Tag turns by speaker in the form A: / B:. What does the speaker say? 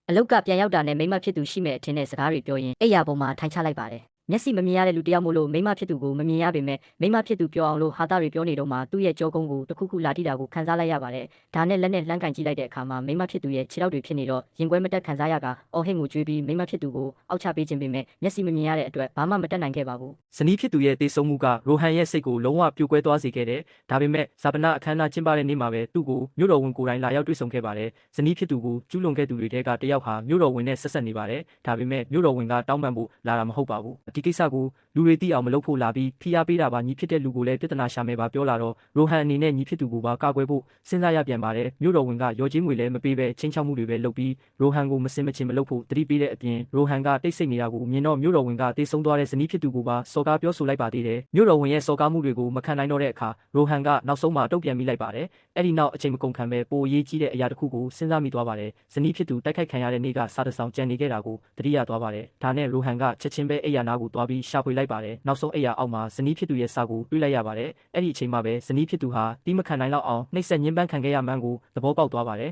A: အလောက်ကပြန်ရောက်တာနဲ့မိမဖြစ်သူရှိမဲ့အထင်နဲ့စကားတွေပြောရင်အိယာပေါ်မှာထိုင်ချလိုက်ပါတယ်မျက်စိမမြင်ရတဲ့လူတယောက်မို့လို့မိမဖြစ်သူကိုမမြင်ရပေမဲ့မိမဖြစ်သူပြောအောင်လို့ဟာတာတွေပြောနေတော့မှသူ့ရဲ့ကြောကုန်းကိုတစ်ခုခုလာတိတာကိုခံစားလိုက်ရပါတယ်ဒါနဲ့လက်နဲ့လှမ်းကန်ကြည့်လိုက်တဲ့အခါမှာမိမဖြစ်သူရဲ့ခြေထောက်တွေဖြစ်နေတော့ရင်ကွဲမတက်ခံစားရကအော်ဟစ်ငိုကြွေးပြီးမိမဖြစ်သူကိုအောက်ချပေးခြင်းပေမဲ့မျက်စိမမြင်ရတဲ့အတွက်ဘာမှမတက်နိုင်ခဲ့ပါဘူး
B: ဇနီးဖြစ်သူရဲ့တေဆုံးမှုကရိုဟန်ရဲ့စိတ်ကိုလုံးဝပြိုကွဲသွားစေခဲ့တယ်ဒါပေမဲ့ဇာပနာအခမ်းအနားကျင်းပတဲ့နေ့မှာပဲသူ့ကိုမြို့တော်ဝန်ကိုယ်တိုင်လာရောက်တွေ့ဆုံခဲ့ပါတယ်ဇနီးဖြစ်သူကိုကျူးလွန်ခဲ့သူတွေထဲကတယောက်ဟာမြို့တော်ဝန်နဲ့ဆက်ဆက်နေပါတယ်ဒါပေမဲ့မြို့တော်ဝန်ကတောင်းပန်ဖို့လာတာမဟုတ်ပါဘူးဒီကိစ္စကိုလူတွေသိအောင်မလုပ်ဖို့လာပြီးဖိအားပေးတာပါညီဖြစ်တဲ့လူကိုလည်းပြဿနာရှာမယ်ပါပြောလာတော့ရိုဟန်အနေနဲ့ညီဖြစ်သူကိုပါကာကွယ်ဖို့စဉ်းစားရပြန်ပါတယ်မြို့တော်ဝန်ကရော်ချင်းငွေလည်းမပေးပဲချင်းချောက်မှုတွေပဲလုပ်ပြီးရိုဟန်ကိုမစင်မချင်မလုပ်ဖို့တတိပေးတဲ့အပြင်ရိုဟန်ကတိတ်ဆိတ်နေတာကိုမြင်တော့မြို့တော်ဝန်ကတေဆုံးသွားတဲ့ဇနီးဖြစ်သူကိုပါစော်ကားပြောဆိုလိုက်ပါသေးတယ်မြို့တော်ဝန်ရဲ့စော်ကားမှုတွေကိုမခံနိုင်တော့တဲ့အခါရိုဟန်ကနောက်ဆုံးမှာတုံ့ပြန်မိလိုက်ပါတယ်အဲ့ဒီနောက်အချိန်မကုန်ခံပဲပိုအရေးကြီးတဲ့အရာတစ်ခုကိုစဉ်းစားမိသွားပါတယ်ဇနီးဖြစ်သူတိုက်ခိုက်ခံရတဲ့နေ့ကစားတစောင်ကြံနေခဲ့တာကိုတတိယသွားပါတယ်ဒါနဲ့ရိုဟန်ကချက်ချင်းပဲအိယာနာကိုသွားပြီးရှာဖွေလိုက်ပါတယ်နောက်ဆုံးအိယာအောက်မှာဇနီးဖြစ်သူရဲ့စာကိုတွေ့လိုက်ရပါတယ်အဲ့ဒီအချိန်မှာပဲဇနီးဖြစ်သူဟာတီးမခံနိုင်တော့အောင်နှိပ်စက်ညှဉ်းပန်းခံခဲ့ရမှန်းကိုသဘောပေါက်သွားပါတယ်